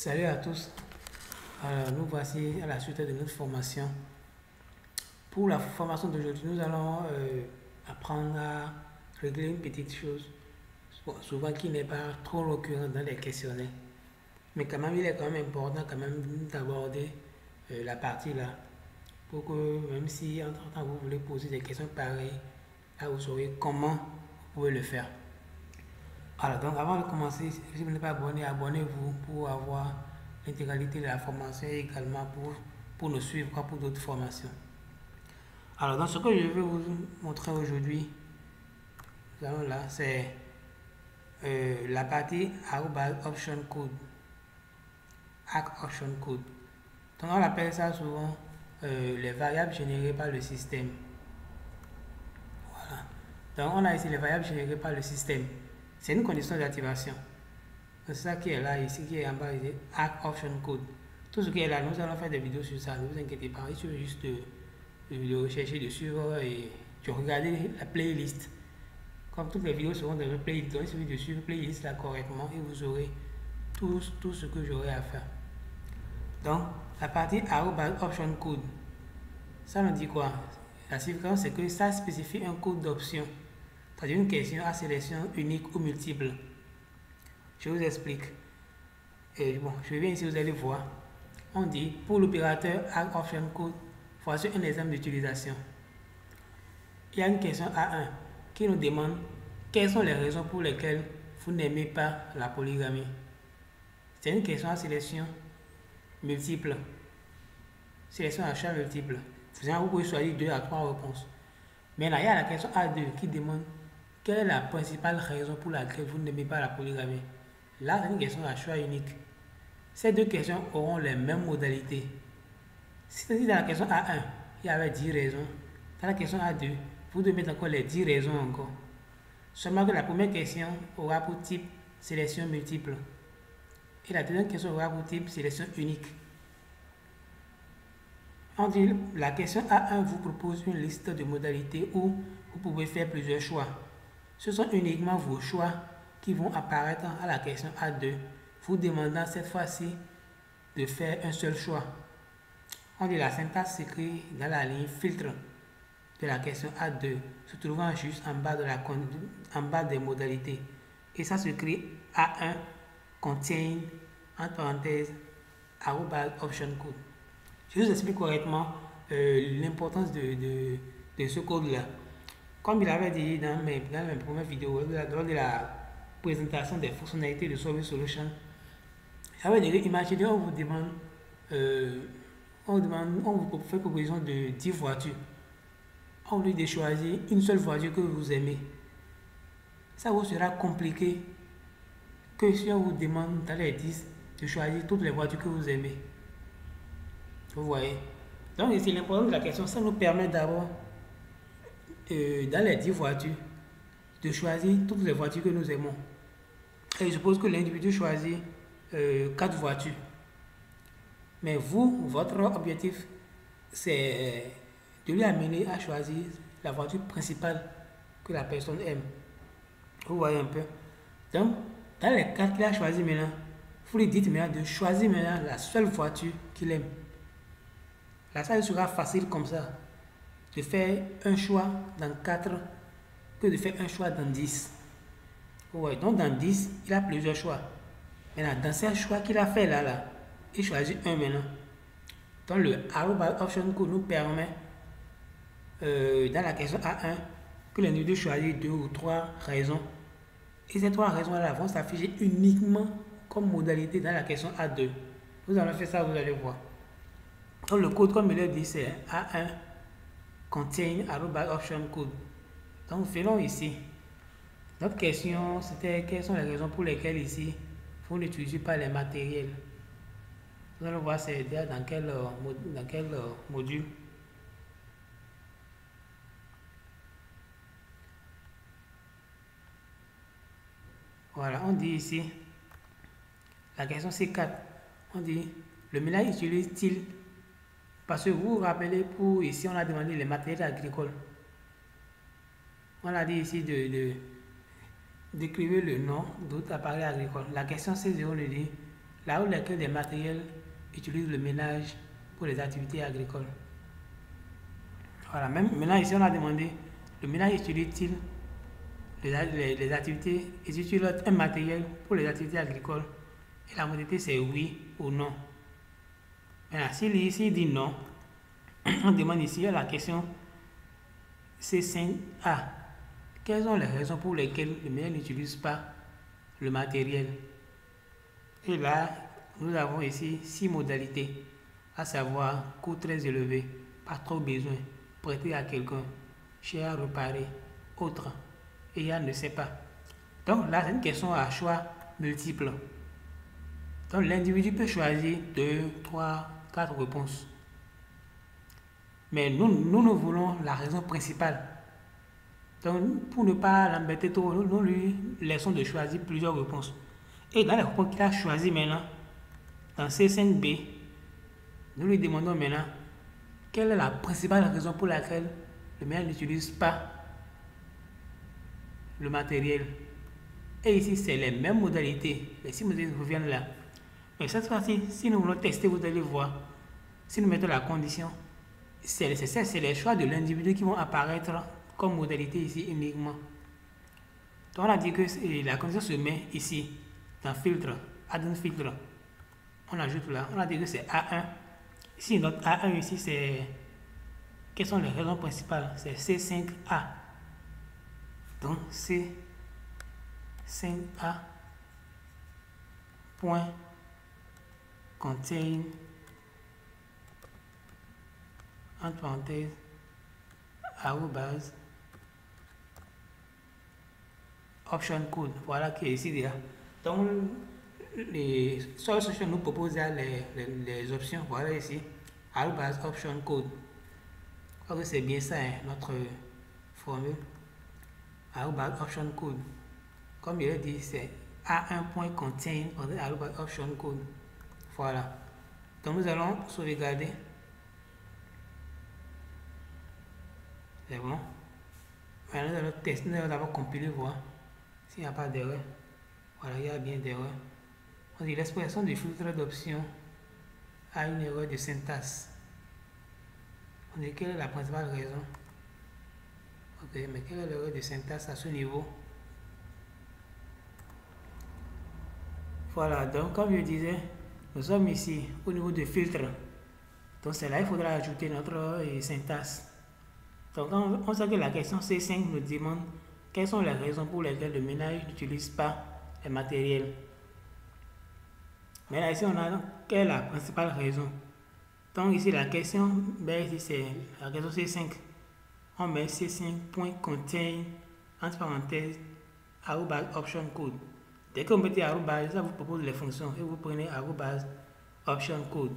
Salut à tous. Nous voici à la suite de notre formation. Pour la formation d'aujourd'hui, nous allons apprendre à régler une petite chose, souvent qui n'est pas trop récurrente dans les questionnaires. Mais quand même, il est quand même important quand même d'aborder la partie là, pour que même si entre-temps vous voulez poser des questions pareilles, là vous saurez comment vous pouvez le faire. Alors, donc avant de commencer, si vous n'êtes pas abonné, abonnez-vous pour avoir l'intégralité de la formation et également pour nous suivre pour d'autres formations. Alors, dans ce que je vais vous montrer aujourd'hui, là, c'est la partie option code. Option code. Donc, on appelle ça souvent les variables générées par le système. Voilà. Donc, on a ici les variables générées par le système. C'est une condition d'activation. C'est ça qui est là, ici, qui est en bas, ici, Act Option Code. Tout ce qui est là, nous allons faire des vidéos sur ça, ne vous inquiétez pas. Il suffit juste de rechercher, de suivre et de regarder la playlist. Comme toutes les vidéos seront dans une playlist, donc il suffit de suivre la playlist là correctement et vous aurez tout ce que j'aurai à faire. Donc, la partie Option Code, ça me dit quoi? La signification, c'est que ça spécifie un code d'option. C'est-à-dire une question à sélection unique ou multiple. Je vous explique. Et bon, je viens ici, vous allez voir. On dit, pour l'opérateur Add Option Code, voici un exemple d'utilisation. Il y a une question A1 qui nous demande quelles sont les raisons pour lesquelles vous n'aimez pas la polygamie. C'est une question à sélection multiple. Sélection à choix multiple. Vous pouvez choisir 2 à 3 réponses. Maintenant, il y a la question A2 qui demande quelle est la principale raison pour laquelle vous n'aimez pas la polygamie. Là, c'est une question à choix unique. Ces deux questions auront les mêmes modalités. Si dans la question A1, il y avait 10 raisons, dans la question A2, vous devez mettre encore les 10 raisons encore. Seulement que la première question aura pour type sélection multiple. Et la deuxième question aura pour type sélection unique. On dit, la question A1 vous propose une liste de modalités où vous pouvez faire plusieurs choix. Ce sont uniquement vos choix qui vont apparaître à la question A2, vous demandant cette fois-ci de faire un seul choix. On dit la syntaxe s'écrit dans la ligne filtre de la question A2, se trouvant juste en bas des modalités. Et ça s'écrit A1 contain, entre parenthèses, option code. Je vous explique correctement l'importance de ce code-là. Comme il avait dit dans mes premières vidéos, lors de la présentation des fonctionnalités de Solving Solution, j'avais dit, imaginez, on vous fait proposition de 10 voitures. On lui de choisir une seule voiture que vous aimez. Ça vous sera compliqué que si on vous demande dans les 10 de choisir toutes les voitures que vous aimez. Vous voyez? Donc, c'est l'importance de la question. Ça nous permet d'abord, dans les 10 voitures, de choisir toutes les voitures que nous aimons. Et je suppose que l'individu choisit 4 voitures. Mais vous, votre objectif, c'est de lui amener à choisir la voiture principale que la personne aime. Vous voyez un peu? Donc, dans les 4 qu'il a choisi maintenant, vous lui dites maintenant de choisir maintenant la seule voiture qu'il aime. Là, ça sera facile comme ça, de faire un choix dans 4 que de faire un choix dans 10. Ouais, donc dans 10, il a plusieurs choix. Maintenant, dans ces choix qu'il a fait là, il choisit un maintenant. Donc le option code nous permet, dans la question A1, que l'individu choisit 2 ou 3 raisons. Et ces 3 raisons-là vont s'afficher uniquement comme modalité dans la question A2. Vous allez faire ça, vous allez voir. Donc le code, comme il le dit, c'est A1 contain option code. Donc faisons ici. Notre question, c'était quelles sont les raisons pour lesquelles ici, vous n'utilisez pas les matériels. Nous allons voir c'est dans quel module. Voilà, on dit ici, la question C4, on dit, le ménage utilise-t-il, parce que vous vous rappelez, pour ici, on a demandé les matériels agricoles. On a dit ici d'écrire le nom d'autres appareils agricoles. La question C0 nous dit, là où lesquels des matériels utilisent le ménage pour les activités agricoles. Voilà, même maintenant ici on a demandé, le ménage utilise-t-il les activités, utilise un matériel pour les activités agricoles? Et la modalité c'est oui ou non. Maintenant, s'il ici dit non, on demande ici à la question C5A. Quelles sont les raisons pour lesquelles le ménage n'utilise pas le matériel? Et là, nous avons ici 6 modalités, à savoir coût très élevé, pas trop besoin, prêter à quelqu'un, cher à réparer, autre, et il ne sait pas. Donc là, c'est une question à choix multiple. Donc l'individu peut choisir 2, 3, 4 réponses. Mais nous voulons la raison principale. Donc pour ne pas l'embêter trop, nous lui laissons de choisir plusieurs réponses. Et dans les réponses qu'il a choisies maintenant, dans C5B, nous lui demandons maintenant quelle est la principale raison pour laquelle le ménage n'utilise pas le matériel. Et ici, c'est les mêmes modalités. Les 6 modalités reviennent là. Mais cette fois-ci, si nous voulons tester, vous allez voir, si nous mettons la condition, c'est les choix de l'individu qui vont apparaître comme modalité ici uniquement. Donc on a dit que la condition se met ici, dans filtre, add-on filtre. On ajoute là, on a dit que c'est A1. Ici, notre A1 ici, c'est... Quelles sont les raisons principales? C'est C5A. Donc C5A point contain entre parenthèses arrobase option code. Voilà qui est ici déjà. Donc les solutions nous proposent les options. Voilà ici arrobase option code. Je crois que c'est bien ça, hein, notre formule. Arrobase option code. Comme il a dit, c'est A1.contain arrobase option code. Voilà. Donc nous allons sauvegarder. C'est bon. Maintenant nous allons tester, nous allons d'abord compiler, voir s'il n'y a pas d'erreur. Voilà, il y a bien d'erreur. On dit l'expression du filtre d'option a une erreur de syntaxe. On dit quelle est la principale raison? Ok, mais quelle est l'erreur de syntaxe à ce niveau? Voilà, donc comme je disais, nous sommes ici au niveau de filtre. Donc c'est là qu'il faudra ajouter notre syntaxe. Donc on sait que la question C5 nous demande quelles sont les raisons pour lesquelles le ménage n'utilise pas les matériels. Mais là ici on a quelle est la principale raison. Donc ici la question B, ici c'est la question C5. On met C5.contain entre parenthèses arrobase option code. Dès que vous mettez arrobase, ça vous propose les fonctions et vous prenez arrobase option code.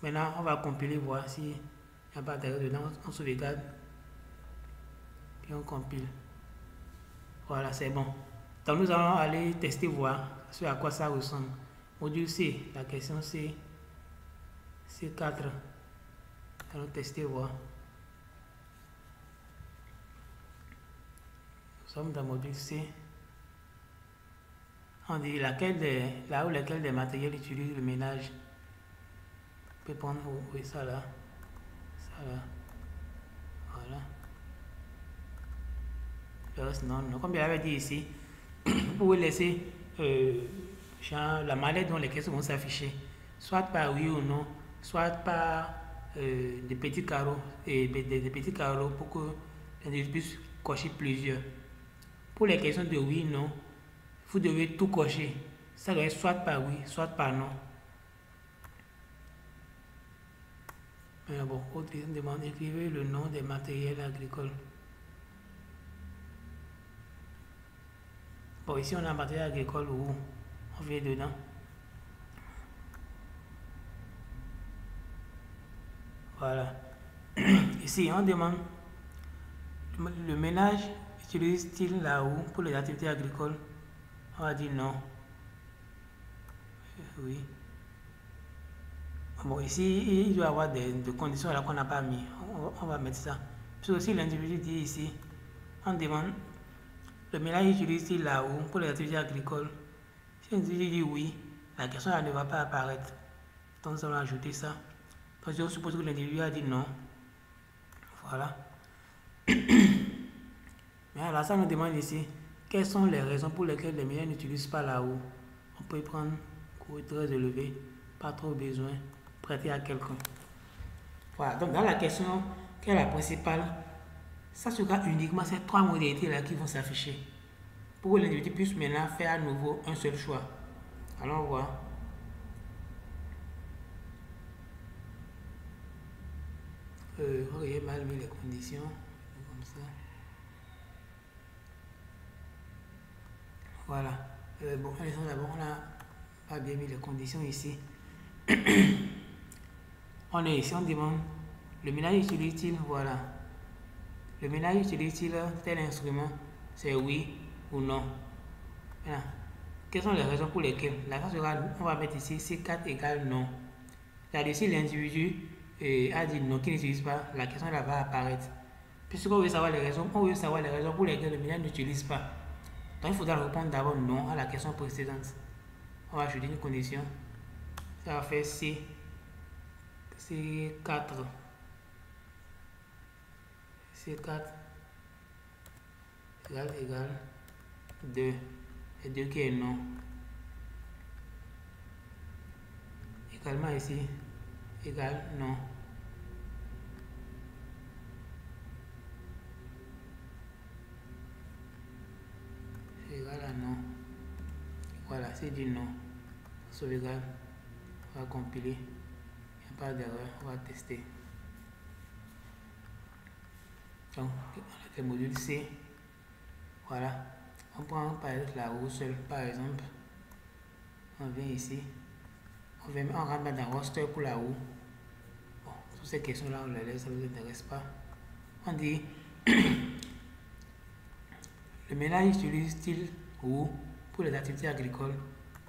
Maintenant on va compiler, voir s'il n'y a pas d'erreur dedans. On sauvegarde puis on compile. Voilà, c'est bon. Donc nous allons aller tester, voir ce à quoi ça ressemble. Module C, la question C, C4. Allons tester, voir. Nous sommes dans module C. On dit là où lesquels des matériels utilisent le ménage. On peut prendre oui, ça là. Ça là. Voilà. Le reste, non. Comme je l'avais dit ici, vous pouvez laisser la mallette dont les questions vont s'afficher. Soit par oui ou non, soit par des petits carreaux et des petits carreaux pour que l'individu puisse cocher plusieurs. Pour les questions de oui, non, vous devez tout cocher. Ça doit être soit par oui, soit par non. Mais bon, autre demande, écrivez le nom des matériels agricoles. Bon, ici on a un matériel agricole où on vient dedans. Voilà. Ici on demande le ménage utilise-t-il la houe pour les activités agricoles? On va dire non. Oui. Bon, ici, il doit y avoir des conditions là qu'on n'a pas mis. On va mettre ça. Puis aussi, l'individu dit ici, on demande, le ménage utilise-t-il la houe pour les activités agricoles? Si l'individu dit oui, la question là ne va pas apparaître. Donc nous allons ajouter ça. Donc je suppose que l'individu a dit non. Voilà. Mais là, ça nous demande ici, quelles sont les raisons pour lesquelles les médias n'utilisent pas la roue? On peut prendre coût très élevé, pas trop besoin, prêter à quelqu'un. Voilà, donc dans la question, quelle est la principale? Ça sera uniquement ces trois modalités-là qui vont s'afficher. Pour que l'individu puisse maintenant faire à nouveau un seul choix. Allons voir. J'ai mal mis les conditions. Comme ça. Voilà. Bon, d'abord, on n'a pas bien mis les conditions ici. On est ici, on demande le ménage utilise-t-il? Voilà. Le ménage utilise-t-il tel instrument? C'est oui ou non. Maintenant, quelles sont les raisons pour lesquelles? La réponse sera, on va mettre ici C4 égale non. C'est-à-dire si l'individu a dit non qu'il n'utilise pas, la question là va apparaître. Puisqu'on veut savoir les raisons, pour lesquelles le ménage n'utilise pas. Donc il faudra répondre d'abord non à la question précédente. On va ajouter une condition. Ça va faire C4 égale 2. Et 2 qui est non. Également ici, égale non. C'est égal à non. Voilà, c'est du non. Sauvegarde. On va compiler. Il n'y a pas d'erreur. On va tester. Donc, on a fait module C. Voilà. On prend par exemple la roue seule, par exemple. On vient ici. On rentre dans roster pour la roue. Bon, toutes ces questions-là, on les laisse, ça ne vous intéresse pas. On dit le ménage utilise-t-il roue pour les activités agricoles?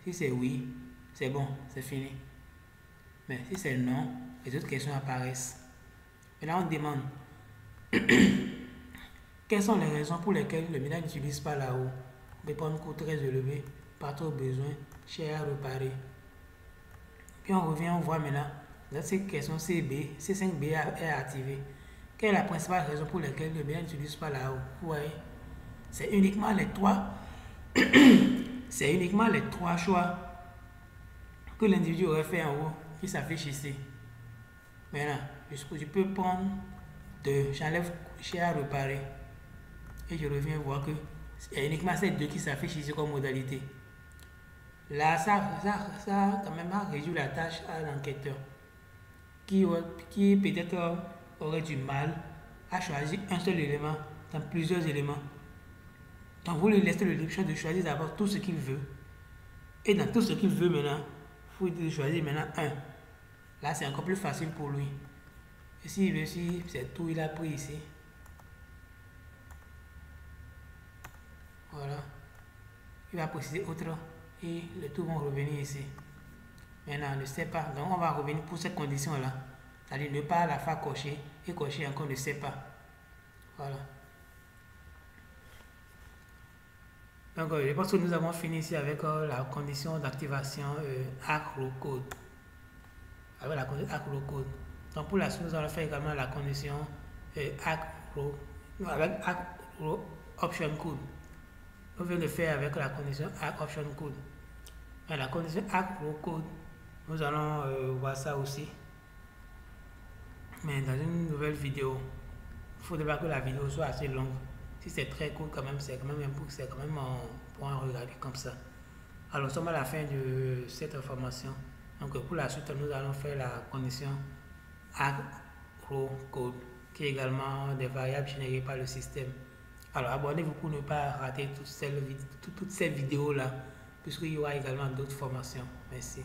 Si c'est oui, c'est bon, c'est fini. Mais si c'est non, les autres questions apparaissent. Maintenant, on demande quelles sont les raisons pour lesquelles le ménage n'utilise pas la roue? On peut prendre un coût très élevé, pas trop besoin, cher à réparer. Puis on revient, on voit maintenant, dans cette question C5B est activée. Quelle est la principale raison pour laquelle le ménage n'utilise pas la roue? Vous voyez, c'est uniquement les trois choix que l'individu aurait fait en haut qui s'affichent ici. Maintenant, je peux prendre 2, j'enlève cher à réparer et je reviens voir que c'est uniquement ces 2 qui s'affichent ici comme modalité. Là, ça quand même a réduit la tâche à l'enquêteur qui peut-être aurait du mal à choisir un seul élément dans plusieurs éléments. Donc vous lui laissez le libre choix de choisir d'abord tout ce qu'il veut. Et dans tout ce qu'il veut maintenant, il faut choisir maintenant un. Là, c'est encore plus facile pour lui. Et s'il veut, si c'est tout, il a pris ici. Voilà. Il va préciser autre. Et les tout vont revenir ici. Maintenant, ne sait pas. Donc, on va revenir pour cette condition-là. C'est-à-dire ne pas la faire cocher et cocher encore ne sait pas. Voilà. Donc, je pense que nous avons fini ici avec la condition d'activation AcroCode. Avec la condition AcroCode. Donc, pour la suite, nous allons faire également la condition avec AcroOptionCode. On vient de faire avec la condition AcroOptionCode. La condition AcroCode, nous allons voir ça aussi. Mais dans une nouvelle vidéo, il faudra que la vidéo soit assez longue. Si c'est très court, quand même, c'est quand même pour en regarder comme ça. Alors, nous sommes à la fin de cette formation. Donc, pour la suite, nous allons faire la condition AcroCode, qui est également des variables générées par le système. Alors, abonnez-vous pour ne pas rater toutes ces vidéos-là, puisqu'il y aura également d'autres formations. Merci.